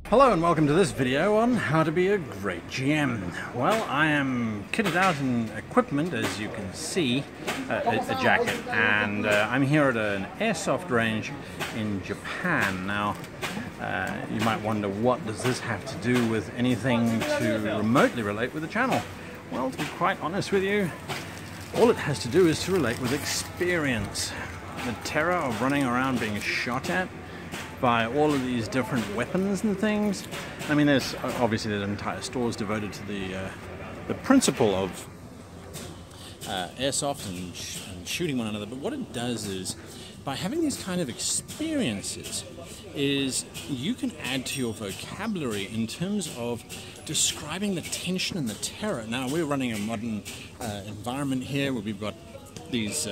Hello and welcome to this video on how to be a great GM. Well, I am kitted out in equipment, as you can see, a jacket, and I'm here at an airsoft range in Japan. Now, you might wonder, what does this have to do with anything to remotely relate with the channel? Well, to be quite honest with you, all it has to do is to relate with experience. The terror of running around being shot at by all of these different weapons and things. I mean, there's entire stores devoted to the principle of airsoft and shooting one another. But what it does is, by having these kind of experiences, is you can add to your vocabulary in terms of describing the tension and the terror. Now, we're running a modern environment here where we've got these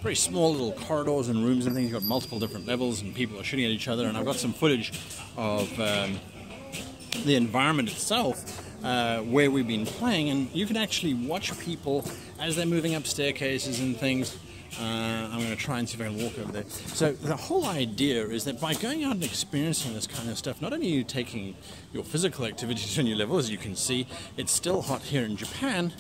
very small little corridors and rooms and things. You've got multiple different levels and people are shooting at each other, and I've got some footage of the environment itself where we've been playing, and you can actually watch people as they're moving up staircases and things. I'm going to try and see if I can walk over there. So the whole idea is that by going out and experiencing this kind of stuff, not only are you taking your physical activity to a new level, as you can see, it's still hot here in Japan.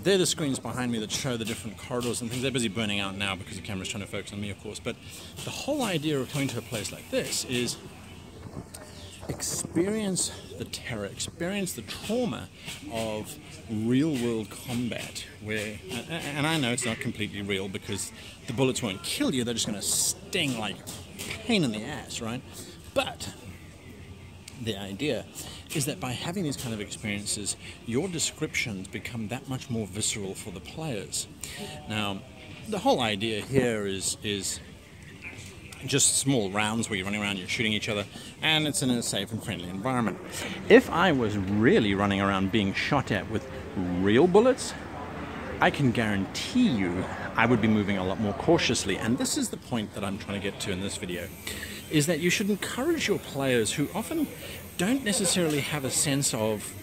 They're the screens behind me that show the different corridors and things. They're busy burning out now because the camera's trying to focus on me, of course. But the whole idea of coming to a place like this is experience the terror, experience the trauma of real-world combat, where, and I know it's not completely real because the bullets won't kill you, they're just going to sting like pain in the ass, right? But the idea is that by having these kind of experiences, your descriptions become that much more visceral for the players. Now, the whole idea here is just small rounds where you're running around, you're shooting each other, and it's in a safe and friendly environment. If I was really running around being shot at with real bullets, I can guarantee you I would be moving a lot more cautiously. And this is the point that I'm trying to get to in this video, is that you should encourage your players who often don't necessarily have a sense of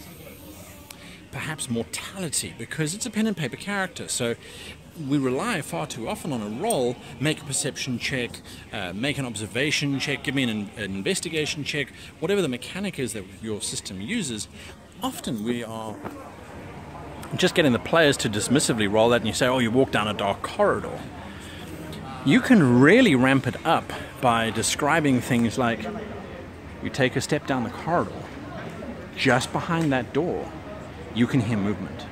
perhaps mortality, because it's a pen and paper character. So we rely far too often on a roll, make a perception check, make an observation check, give me an investigation check, whatever the mechanic is that your system uses. Often we are just getting the players to dismissively roll that, and you say, oh, you walk down a dark corridor. You can really ramp it up by describing things like, you take a step down the corridor, just behind that door, you can hear movement.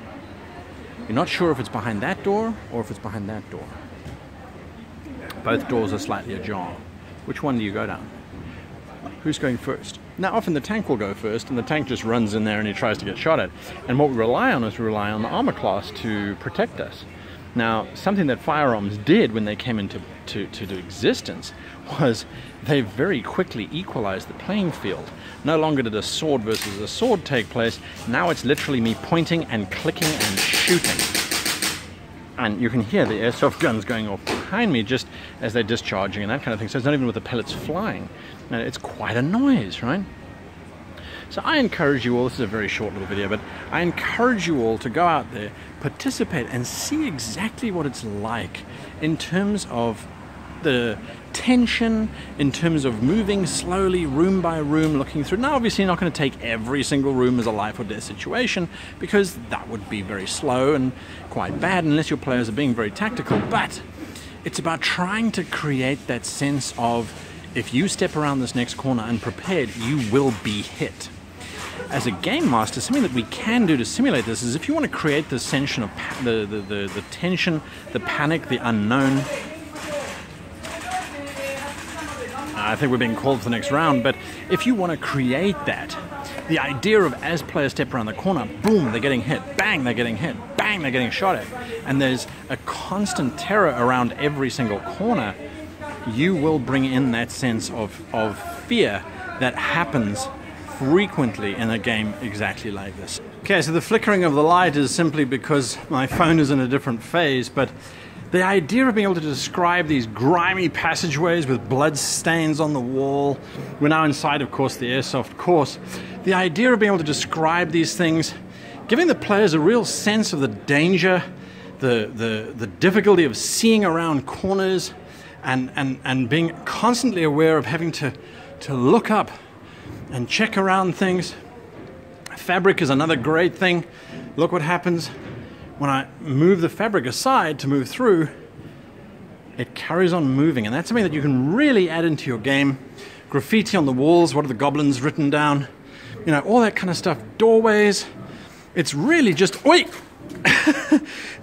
You're not sure if it's behind that door or if it's behind that door. Both doors are slightly ajar. Which one do you go down? Who's going first? Now, often the tank will go first, and the tank just runs in there and he tries to get shot at. And what we rely on is we rely on the armor class to protect us. Now, something that firearms did when they came into existence was they very quickly equalized the playing field. No longer did a sword versus a sword take place. Now it's literally me pointing and clicking and shooting. And you can hear the airsoft guns going off behind me just as they're discharging and that kind of thing. So it's not even with the pellets flying. Now, it's quite a noise, right? So I encourage you all, this is a very short little video, but I encourage you all to go out there, participate, and see exactly what it's like in terms of the tension, in terms of moving slowly, room by room, looking through. Now, obviously, you're not going to take every single room as a life or death situation, because that would be very slow and quite bad unless your players are being very tactical. But it's about trying to create that sense of, if you step around this next corner unprepared, you will be hit. As a game master, something that we can do to simulate this is, if you want to create the tension of the tension, the panic, the unknown. I think we're being called for the next round, but if you want to create that, the idea of, as players step around the corner, boom, they're getting hit, bang, they're getting hit, bang, they're getting shot at, and there's a constant terror around every single corner, you will bring in that sense of fear that happens frequently in a game exactly like this. Okay, so the flickering of the light is simply because my phone is in a different phase, but the idea of being able to describe these grimy passageways with blood stains on the wall, we're now inside, of course, the airsoft course. The idea of being able to describe these things, giving the players a real sense of the danger, the difficulty of seeing around corners, and being constantly aware of having to look up and check around things. Fabric is another great thing. Look what happens when I move the fabric aside to move through. It carries on moving, and that's something that you can really add into your game. Graffiti on the walls, what are the goblins written down? You know, all that kind of stuff. Doorways. It's really just, oi!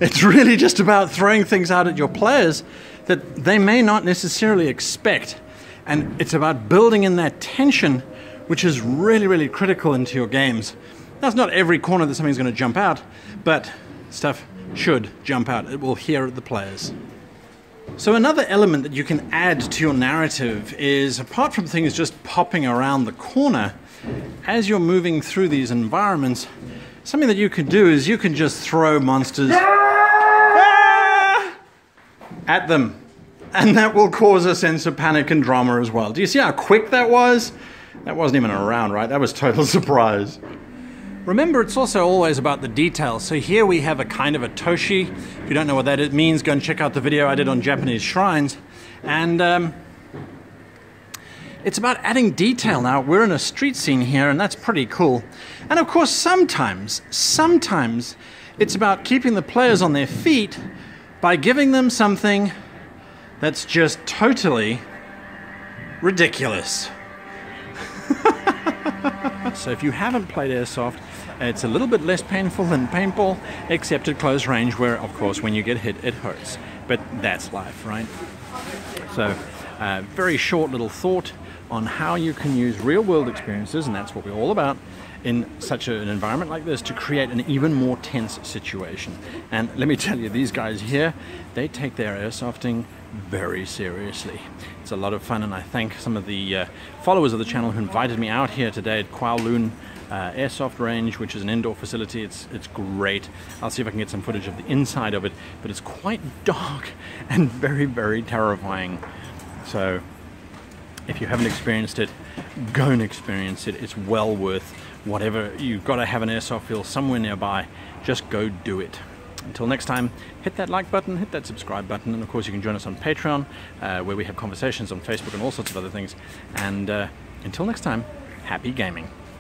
It's really just about throwing things out at your players that they may not necessarily expect. And it's about building in that tension, which is really, really critical into your games. Now, it's not every corner that something's going to jump out, but stuff should jump out. It will hear the players. So another element that you can add to your narrative is, apart from things just popping around the corner, as you're moving through these environments, something that you can do is you can just throw monsters at them. And that will cause a sense of panic and drama as well. Do you see how quick that was? That wasn't even around, right? That was total surprise. Remember, it's also always about the details. So here we have a kind of a toshi. If you don't know what that means, go and check out the video I did on Japanese shrines. And it's about adding detail. Now, we're in a street scene here, and that's pretty cool. And of course, sometimes it's about keeping the players on their feet by giving them something that's just totally ridiculous. So if you haven't played Airsoft, it's a little bit less painful than paintball, except at close range, where, of course, when you get hit, it hurts. But that's life, right? So, very short little thought on how you can use real-world experiences, and that's what we're all about, in such an environment like this to create an even more tense situation. And let me tell you, these guys here, they take their airsofting very seriously. It's a lot of fun, and I thank some of the followers of the channel who invited me out here today at Kowloon Airsoft Range, which is an indoor facility. It's great. I'll see if I can get some footage of the inside of it, but it's quite dark and very, very terrifying. So if you haven't experienced it, go and experience it. It's well worth whatever. You've got to have an airsoft field somewhere nearby. Just go do it. Until next time, hit that like button, hit that subscribe button, and of course you can join us on Patreon, where we have conversations on Facebook and all sorts of other things. And until next time, happy gaming.